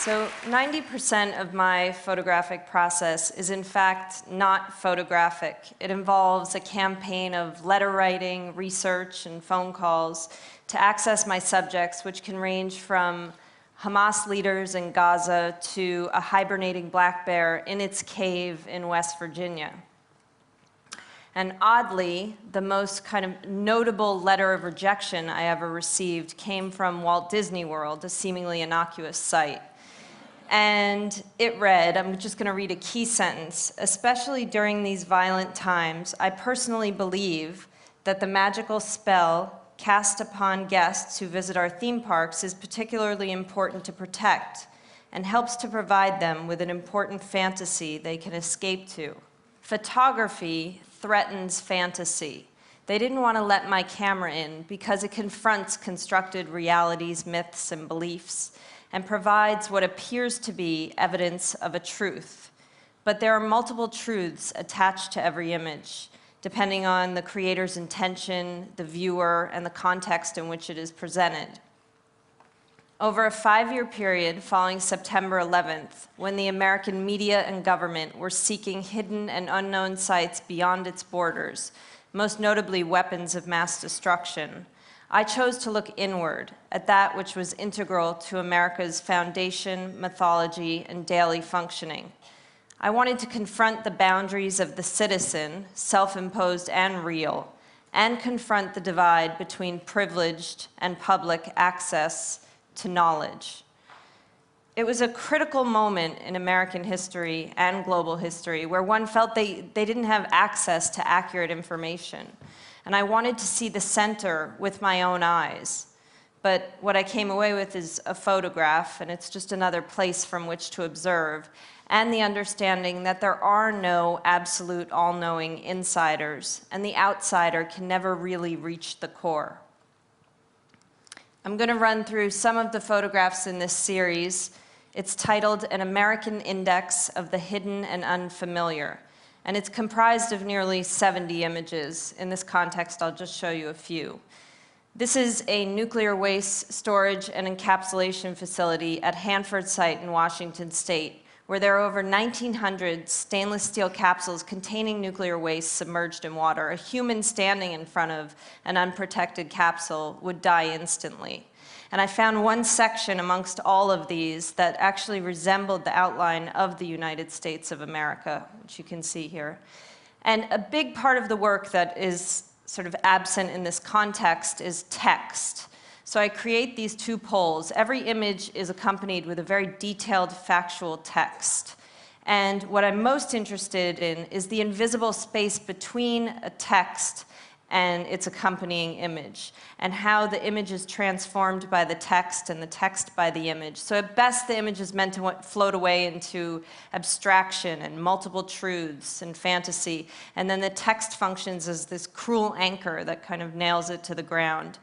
So 90% of my photographic process is in fact not photographic. It involves a campaign of letter writing, research, and phone calls to access my subjects, which can range from Hamas leaders in Gaza to a hibernating black bear in its cave in West Virginia. And oddly, the most kind of notable letter of rejection I ever received came from Walt Disney World, a seemingly innocuous site. And it read, I'm just going to read a key sentence, "Especially during these violent times, I personally believe that the magical spell cast upon guests who visit our theme parks is particularly important to protect and helps to provide them with an important fantasy they can escape to. Photography threatens fantasy. They didn't want to let my camera in because it confronts constructed realities, myths, and beliefs, and provides what appears to be evidence of a truth. But there are multiple truths attached to every image, depending on the creator's intention, the viewer, and the context in which it is presented." Over a 5-year period following September 11th, when the American media and government were seeking hidden and unknown sites beyond its borders, most notably weapons of mass destruction, I chose to look inward at that which was integral to America's foundation, mythology, and daily functioning. I wanted to confront the boundaries of the citizen, self-imposed and real, and confront the divide between privileged and public access to knowledge. It was a critical moment in American history and global history where one felt they didn't have access to accurate information. And I wanted to see the center with my own eyes. But what I came away with is a photograph, and it's just another place from which to observe, and the understanding that there are no absolute all-knowing insiders, and the outsider can never really reach the core. I'm going to run through some of the photographs in this series. It's titled An American Index of the Hidden and Unfamiliar, and it's comprised of nearly 70 images. In this context, I'll just show you a few. This is a nuclear waste storage and encapsulation facility at Hanford site in Washington State, where there are over 1,900 stainless steel capsules containing nuclear waste submerged in water. A human standing in front of an unprotected capsule would die instantly. And I found one section amongst all of these that actually resembled the outline of the United States of America, which you can see here. And a big part of the work that is sort of absent in this context is text. So I create these two polls. Every image is accompanied with a very detailed factual text. And what I'm most interested in is the invisible space between a text and its accompanying image, and how the image is transformed by the text and the text by the image. So at best, the image is meant to float away into abstraction and multiple truths and fantasy, and then the text functions as this cruel anchor that kind of nails it to the ground.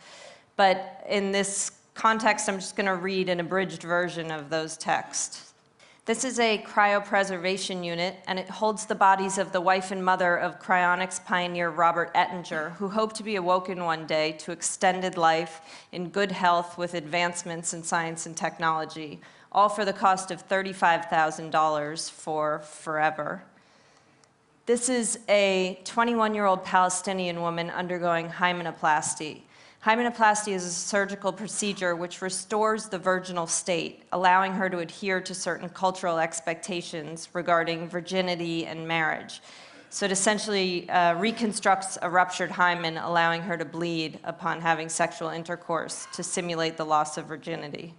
But in this context, I'm just going to read an abridged version of those texts. This is a cryopreservation unit, and it holds the bodies of the wife and mother of cryonics pioneer Robert Ettinger, who hoped to be awoken one day to extended life in good health with advancements in science and technology, all for the cost of $35,000 for forever. This is a 21-year-old Palestinian woman undergoing hymenoplasty. Hymenoplasty is a surgical procedure which restores the virginal state, allowing her to adhere to certain cultural expectations regarding virginity and marriage. So it essentially reconstructs a ruptured hymen, allowing her to bleed upon having sexual intercourse to simulate the loss of virginity.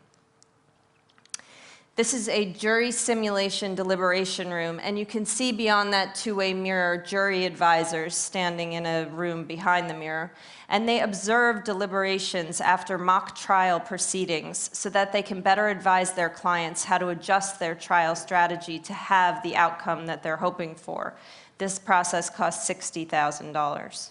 This is a jury simulation deliberation room, and you can see beyond that two-way mirror jury advisors standing in a room behind the mirror, and they observe deliberations after mock trial proceedings so that they can better advise their clients how to adjust their trial strategy to have the outcome that they're hoping for. This process costs $60,000.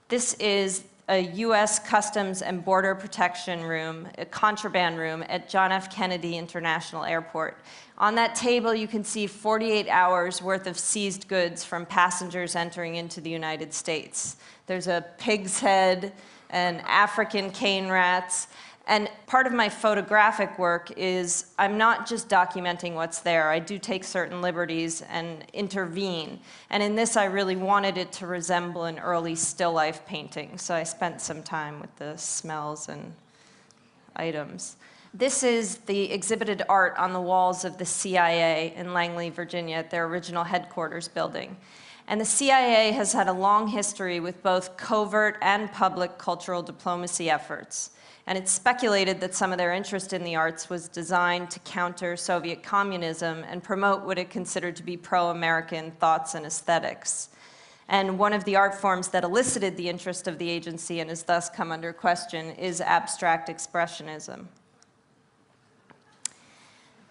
This is a U.S. Customs and Border Protection room, a contraband room at John F. Kennedy International Airport. On that table, you can see 48 hours worth of seized goods from passengers entering into the United States. There's a pig's head, and African cane rats, And part of my photographic work is I'm not just documenting what's there. I do take certain liberties and intervene. And in this, I really wanted it to resemble an early still life painting. So I spent some time with the smells and items. This is the exhibited art on the walls of the CIA in Langley, Virginia, at their original headquarters building. And the CIA has had a long history with both covert and public cultural diplomacy efforts. And it's speculated that some of their interest in the arts was designed to counter Soviet communism and promote what it considered to be pro-American thoughts and aesthetics. And one of the art forms that elicited the interest of the agency and has thus come under question is abstract expressionism.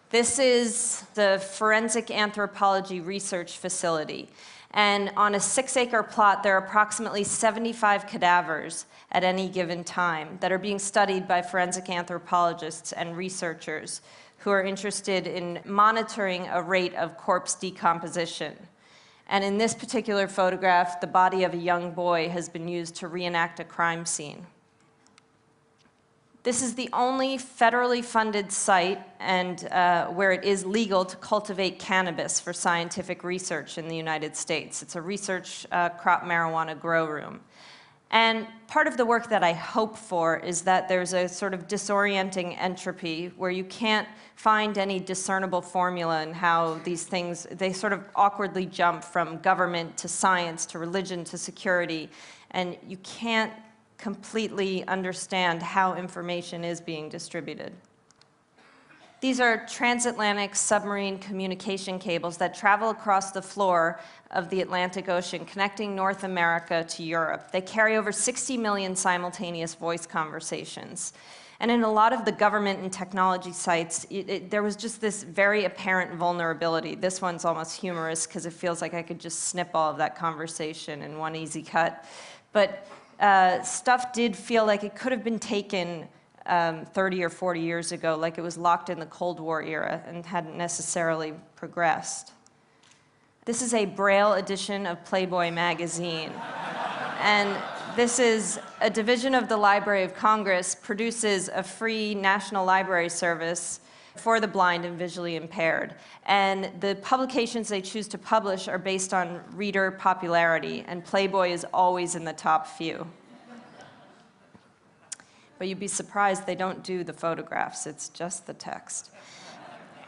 This is the Forensic Anthropology Research Facility. And on a 6-acre plot, there are approximately 75 cadavers at any given time that are being studied by forensic anthropologists and researchers who are interested in monitoring a rate of corpse decomposition. And in this particular photograph, the body of a young boy has been used to reenact a crime scene. This is the only federally funded site and where it is legal to cultivate cannabis for scientific research in the United States. It's a research crop marijuana grow room. And part of the work that I hope for is that there's a sort of disorienting entropy where you can't find any discernible formula in how these things, they sort of awkwardly jump from government to science to religion to security, and you can't completely understand how information is being distributed. These are transatlantic submarine communication cables that travel across the floor of the Atlantic Ocean, connecting North America to Europe. They carry over 60 million simultaneous voice conversations. And in a lot of the government and technology sites, there was just this very apparent vulnerability. This one's almost humorous because it feels like I could just snip all of that conversation in one easy cut. But stuff did feel like it could have been taken 30 or 40 years ago, like it was locked in the Cold War era and hadn't necessarily progressed. This is a Braille edition of Playboy magazine. And this is a division of the Library of Congress produces a free national library service for the blind and visually impaired. And the publications they choose to publish are based on reader popularity, and Playboy is always in the top few. But you'd be surprised they don't do the photographs, it's just the text.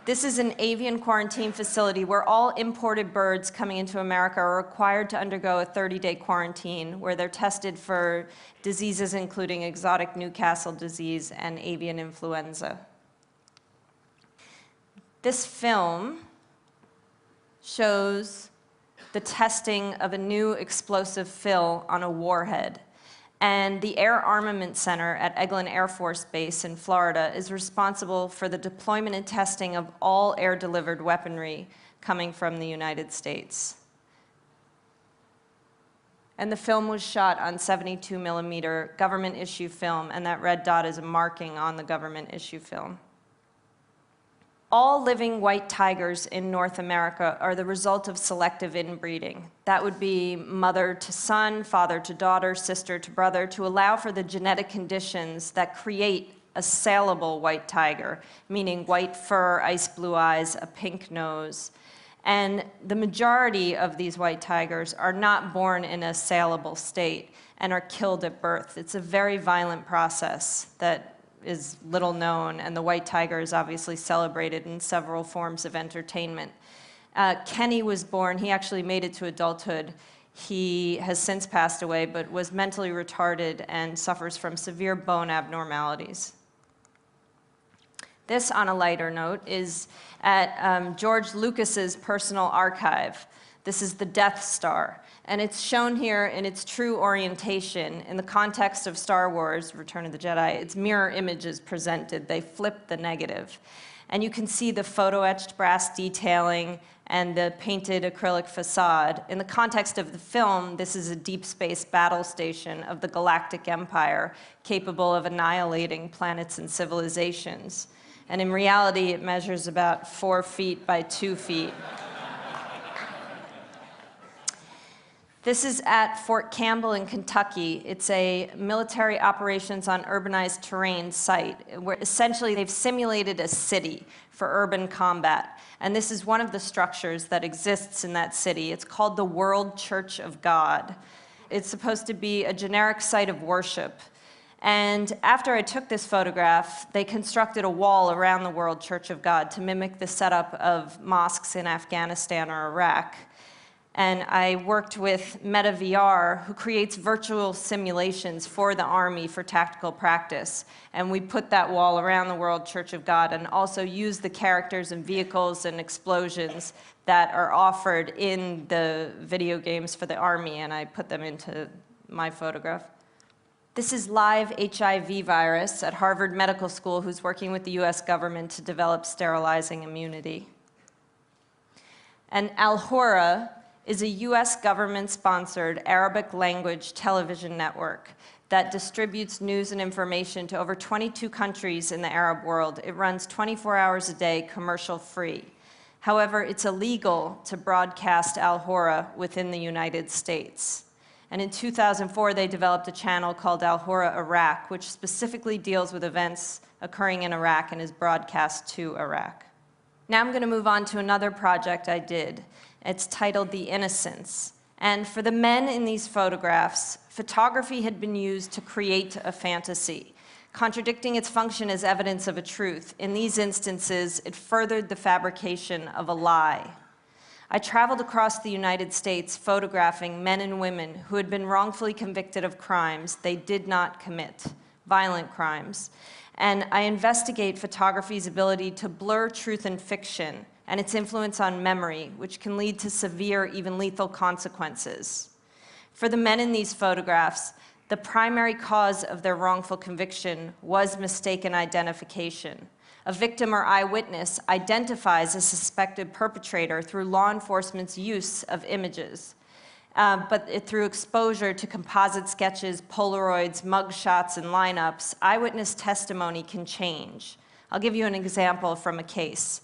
This is an avian quarantine facility where all imported birds coming into America are required to undergo a 30-day quarantine where they're tested for diseases including exotic Newcastle disease and avian influenza. This film shows the testing of a new explosive fill on a warhead. And the Air Armament Center at Eglin Air Force Base in Florida is responsible for the deployment and testing of all air-delivered weaponry coming from the United States. And the film was shot on 72mm government issue film, and that red dot is a marking on the government issue film. All living white tigers in North America are the result of selective inbreeding. That would be mother to son, father to daughter, sister to brother, to allow for the genetic conditions that create a saleable white tiger, meaning white fur, ice blue eyes, a pink nose. And the majority of these white tigers are not born in a saleable state and are killed at birth. It's a very violent process that is little known, and the white tiger is obviously celebrated in several forms of entertainment. Kenny was born, he actually made it to adulthood. He has since passed away, but was mentally retarded and suffers from severe bone abnormalities. This, on a lighter note, is at George Lucas's personal archive. This is the Death Star. And it's shown here in its true orientation. In the context of Star Wars, Return of the Jedi, it's mirror images presented. They flip the negative. And you can see the photo-etched brass detailing and the painted acrylic facade. In the context of the film, this is a deep space battle station of the Galactic Empire, capable of annihilating planets and civilizations. And in reality, it measures about 4 feet by 2 feet. This is at Fort Campbell in Kentucky. It's a military operations on urbanized terrain site where essentially they've simulated a city for urban combat. And this is one of the structures that exists in that city. It's called the World Church of God. It's supposed to be a generic site of worship. And after I took this photograph, they constructed a wall around the World Church of God to mimic the setup of mosques in Afghanistan or Iraq. And I worked with MetaVR, who creates virtual simulations for the Army for tactical practice. And we put that wall around the World Church of God and also used the characters and vehicles and explosions that are offered in the video games for the Army, and I put them into my photograph. This is live HIV virus at Harvard Medical School, who's working with the US government to develop sterilizing immunity. And Al-Hura is a US government-sponsored Arabic language television network that distributes news and information to over 22 countries in the Arab world. It runs 24 hours a day, commercial-free. However, it's illegal to broadcast Al-Hura within the United States. And in 2004, they developed a channel called Al-Hura Iraq, which specifically deals with events occurring in Iraq and is broadcast to Iraq. Now I'm going to move on to another project I did. It's titled The Innocents. And for the men in these photographs, photography had been used to create a fantasy, contradicting its function as evidence of a truth. In these instances, it furthered the fabrication of a lie. I traveled across the United States photographing men and women who had been wrongfully convicted of crimes they did not commit, violent crimes. And I investigate photography's ability to blur truth and fiction and its influence on memory, which can lead to severe, even lethal consequences. For the men in these photographs, the primary cause of their wrongful conviction was mistaken identification. A victim or eyewitness identifies a suspected perpetrator through law enforcement's use of images, but through exposure to composite sketches, Polaroids, mugshots, and lineups, eyewitness testimony can change. I'll give you an example from a case.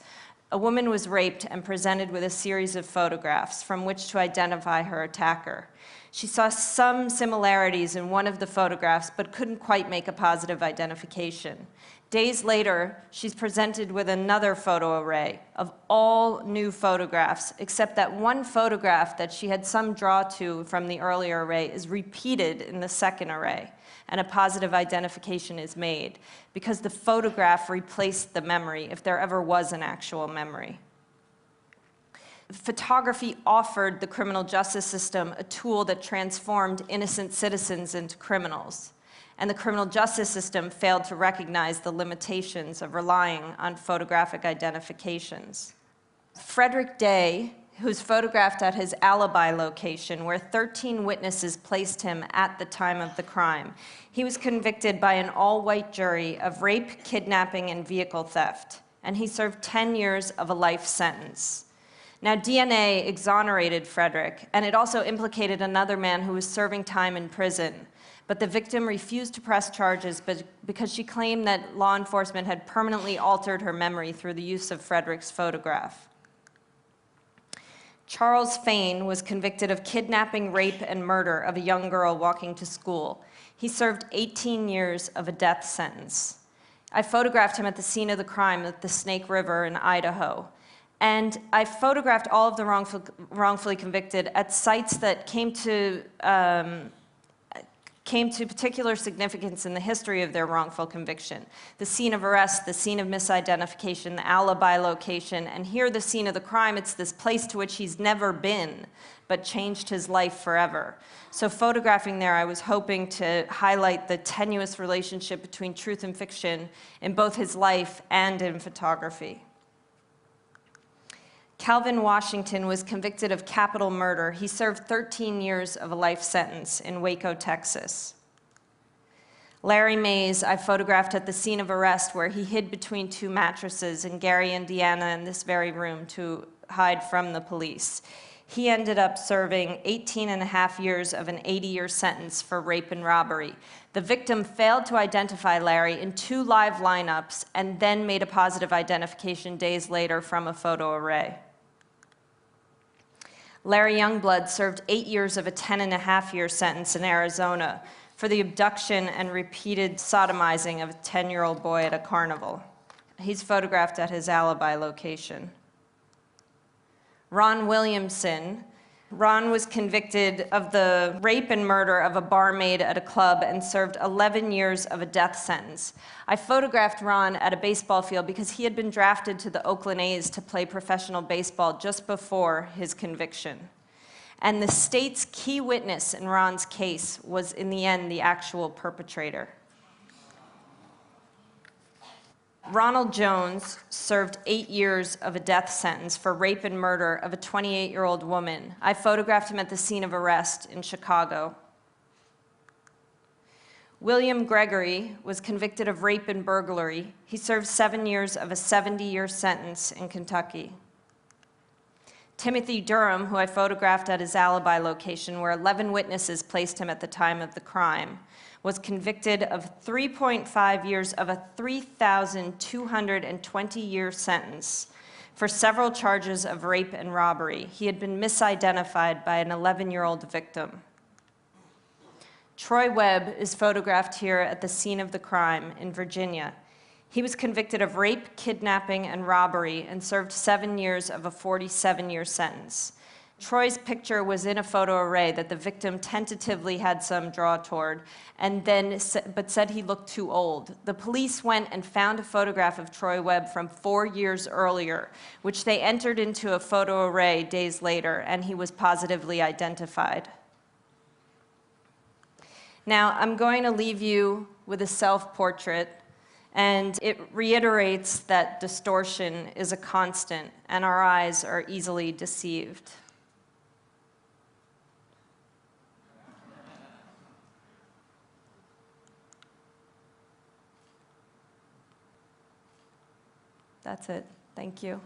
A woman was raped and presented with a series of photographs from which to identify her attacker. She saw some similarities in one of the photographs, but couldn't quite make a positive identification. Days later, she's presented with another photo array of all new photographs, except that one photograph that she had some draw to from the earlier array is repeated in the second array, and a positive identification is made, because the photograph replaced the memory, if there ever was an actual memory. Photography offered the criminal justice system a tool that transformed innocent citizens into criminals. And the criminal justice system failed to recognize the limitations of relying on photographic identifications. Frederick Day, who's photographed at his alibi location, where 13 witnesses placed him at the time of the crime, he was convicted by an all-white jury of rape, kidnapping, and vehicle theft, and he served 10 years of a life sentence. Now, DNA exonerated Frederick, and it also implicated another man who was serving time in prison. But the victim refused to press charges because she claimed that law enforcement had permanently altered her memory through the use of Frederick's photograph. Charles Fain was convicted of kidnapping, rape, and murder of a young girl walking to school. He served 18 years of a death sentence. I photographed him at the scene of the crime at the Snake River in Idaho. And I photographed all of the wrongfully convicted at sites that came to particular significance in the history of their wrongful conviction. The scene of arrest, the scene of misidentification, the alibi location, and here the scene of the crime. It's this place to which he's never been, but changed his life forever. So photographing there, I was hoping to highlight the tenuous relationship between truth and fiction in both his life and in photography. Calvin Washington was convicted of capital murder. He served 13 years of a life sentence in Waco, Texas. Larry Mays, I photographed at the scene of arrest where he hid between two mattresses in Gary, Indiana, in this very room to hide from the police. He ended up serving 18.5 years of an 80-year sentence for rape and robbery. The victim failed to identify Larry in 2 live lineups and then made a positive identification days later from a photo array. Larry Youngblood served 8 years of a 10.5-year sentence in Arizona for the abduction and repeated sodomizing of a 10-year-old boy at a carnival. He's photographed at his alibi location. Ron Williamson. Ron was convicted of the rape and murder of a barmaid at a club and served 11 years of a death sentence. I photographed Ron at a baseball field because he had been drafted to the Oakland A's to play professional baseball just before his conviction. And the state's key witness in Ron's case was, in the end, the actual perpetrator. Ronald Jones served 8 years of a death sentence for rape and murder of a 28-year-old woman. I photographed him at the scene of arrest in Chicago. William Gregory was convicted of rape and burglary. He served 7 years of a 70-year sentence in Kentucky. Timothy Durham, who I photographed at his alibi location, where 11 witnesses placed him at the time of the crime, was convicted of 3.5 years of a 3,220-year sentence for several charges of rape and robbery. He had been misidentified by an 11-year-old victim. Troy Webb is photographed here at the scene of the crime in Virginia. He was convicted of rape, kidnapping, and robbery and served 7 years of a 47-year sentence. Troy's picture was in a photo array that the victim tentatively had some draw toward, but said he looked too old. The police went and found a photograph of Troy Webb from 4 years earlier, which they entered into a photo array days later, and he was positively identified. Now, I'm going to leave you with a self-portrait, and it reiterates that distortion is a constant, and our eyes are easily deceived. That's it. Thank you.